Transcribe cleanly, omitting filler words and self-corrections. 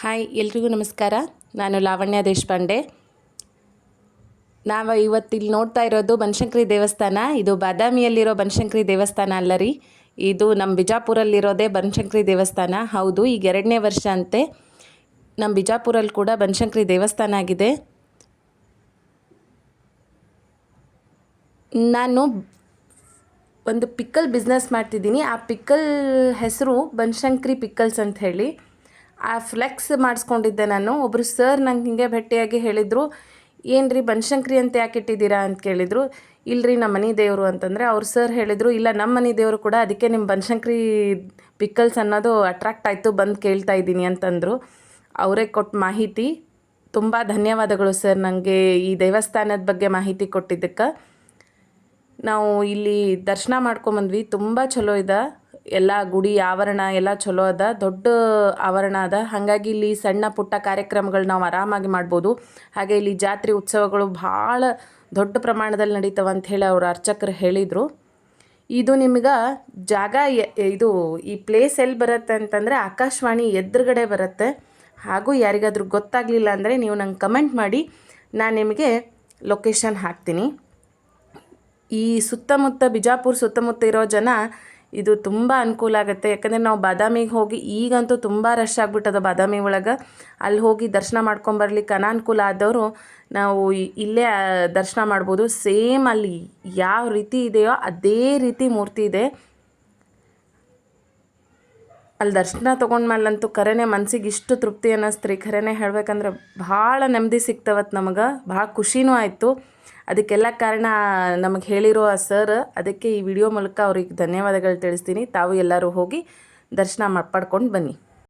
Hi ಎಲ್ರಿಗೂ ನಮಸ್ಕಾರ. ನಾನು ಲಾವಣ್ಯ ದೇಶಪಾಂಡೆ. ನಾವು ಇವತ್ತಿಲ್ಲಿ ನೋಡ್ತಾ ಇರೋದು ಬನಶಂಕರಿ ದೇವಸ್ಥಾನ. ಇದು ಬಾದಾಮಿಯಲ್ಲಿರೋ ಬನಶಂಕರಿ ದೇವಸ್ಥಾನ ಅಲ್ಲ ರೀ, ಇದು ನಮ್ಮ ಬಿಜಾಪುರಲ್ಲಿರೋದೇ ಬನಶಂಕರಿ ದೇವಸ್ಥಾನ. ಹೌದು, ಈಗ 2ನೇ ವರ್ಷ ಅಂತೆ ನಮ್ಮ ಬಿಜಾಪುರಲ್ಲಿ ಕೂಡ ಬನಶಂಕರಿ ದೇವಸ್ಥಾನ ಆಗಿದೆ. ನಾನು ಒಂದು ಪಿಕ್ಕಲ್ ಬಿಸ್ನೆಸ್ ಮಾಡ್ತಿದ್ದೀನಿ. ಆ ಪಿಕ್ಕಲ್ ಹೆಸರು ಬನಶಂಕರಿ ಪಿಕ್ಕಲ್ಸ್ ಅಂತ ಹೇಳಿ. ಆ ಫ್ಲೆಕ್ಸ್ ಮಾಡಿಸ್ಕೊಂಡಿದ್ದೆ ನಾನು. ಒಬ್ಬರು ಸರ್ ನಂಗೆ ಹಿಂಗೆ ಭೇಟಿಯಾಗಿ ಹೇಳಿದರು, ಏನು ರೀ ಬನಶಂಕರಿ ಅಂತ ಯಾಕೆ ಇಟ್ಟಿದ್ದೀರಾ ಅಂತ ಕೇಳಿದರು. ಇಲ್ಲರಿ ನಮ್ಮ ಮನೆ ದೇವರು ಅಂತಂದರೆ ಅವ್ರು ಸರ್ ಹೇಳಿದರು, ಇಲ್ಲ ನಮ್ಮ ಮನೆ ದೇವರು ಕೂಡ, ಅದಕ್ಕೆ ನಿಮ್ಮ ಬನಶಂಕರಿ ಪಿಕ್ಕಲ್ಸ್ ಅನ್ನೋದು ಅಟ್ರಾಕ್ಟ್ ಆಯಿತು, ಬಂದು ಕೇಳ್ತಾ ಇದ್ದೀನಿ ಅಂತಂದರು. ಅವರೇ ಕೊಟ್ಟ ಮಾಹಿತಿ. ತುಂಬ ಧನ್ಯವಾದಗಳು ಸರ್ ನನಗೆ ಈ ದೇವಸ್ಥಾನದ ಬಗ್ಗೆ ಮಾಹಿತಿ ಕೊಟ್ಟಿದ್ದಕ್ಕೆ. ನಾವು ಇಲ್ಲಿ ದರ್ಶನ ಮಾಡ್ಕೊಂಬಂದ್ವಿ. ತುಂಬ ಚಲೋ ಇದೆ, ಎಲ್ಲ ಗುಡಿ ಆವರಣ ಎಲ್ಲ ಚಲೋ ಅದ, ದೊಡ್ಡ ಆವರಣ ಅದ. ಹಾಗಾಗಿ ಇಲ್ಲಿ ಸಣ್ಣ ಪುಟ್ಟ ಕಾರ್ಯಕ್ರಮಗಳು ನಾವು ಆರಾಮಾಗಿ ಮಾಡ್ಬೋದು. ಹಾಗೆ ಇಲ್ಲಿ ಜಾತ್ರೆ ಉತ್ಸವಗಳು ಭಾಳ ದೊಡ್ಡ ಪ್ರಮಾಣದಲ್ಲಿ ನಡೀತವೆ ಅಂಥೇಳಿ ಅವ್ರು ಅರ್ಚಕರು ಹೇಳಿದರು. ಇದು ನಿಮ್ಗೆ ಜಾಗ ಇದು ಈ ಪ್ಲೇಸ್ ಎಲ್ಲಿ ಬರುತ್ತೆ ಅಂತಂದರೆ ಆಕಾಶವಾಣಿ ಎದುರುಗಡೆ ಬರುತ್ತೆ. ಹಾಗೂ ಯಾರಿಗಾದ್ರೂ ಗೊತ್ತಾಗಲಿಲ್ಲ ಅಂದರೆ ನೀವು ನಂಗೆ ಕಮೆಂಟ್ ಮಾಡಿ, ನಾನು ನಿಮಗೆ ಲೊಕೇಶನ್ ಹಾಕ್ತೀನಿ. ಈ ಸುತ್ತಮುತ್ತ ಬಿಜಾಪುರ ಸುತ್ತಮುತ್ತ ಇರೋ ಜನ ಇದು ತುಂಬ ಅನುಕೂಲ ಆಗುತ್ತೆ. ಯಾಕಂದರೆ ನಾವು ಬಾದಾಮಿಗೆ ಹೋಗಿ ಈಗಂತೂ ತುಂಬ ರಶ್ ಆಗಿಬಿಟ್ಟದ ಬಾದಾಮಿ ಒಳಗೆ. ಅಲ್ಲಿ ಹೋಗಿ ದರ್ಶನ ಮಾಡ್ಕೊಂಬರ್ಲಿಕ್ಕೆ ಅನಾನುಕೂಲ ಆದವರು ನಾವು ಇಲ್ಲೇ ದರ್ಶನ ಮಾಡ್ಬೋದು. ಸೇಮ್ ಅಲ್ಲಿ ಯಾವ ರೀತಿ ಇದೆಯೋ ಅದೇ ರೀತಿ ಮೂರ್ತಿ ಇದೆ. ಅಲ್ಲಿ ದರ್ಶನ ತೊಗೊಂಡ್ಮೇಲಂತೂ ಖರೇನೆ ಮನ್ಸಿಗೆ ಇಷ್ಟು ತೃಪ್ತಿ ಅನ್ನಿಸ್ತ್ರಿ. ಖರೇನೆ ಹೇಳ್ಬೇಕಂದ್ರೆ ಭಾಳ ನೆಮ್ಮದಿ ಸಿಗ್ತವತ್ತು ನಮಗೆ, ಭಾಳ ಖುಷಿನೂ ಆಯಿತು. ಅದಕ್ಕೆಲ್ಲ ಕಾರಣ ನಮಗೆ ಹೇಳಿರೋ ಆ ಸರ್. ಅದಕ್ಕೆ ಈ ವಿಡಿಯೋ ಮೂಲಕ ಅವ್ರಿಗೆ ಧನ್ಯವಾದಗಳು ತಿಳಿಸ್ತೀನಿ. ತಾವು ಎಲ್ಲರೂ ಹೋಗಿ ದರ್ಶನ ಪಡ್ಕೊಂಡು ಬನ್ನಿ.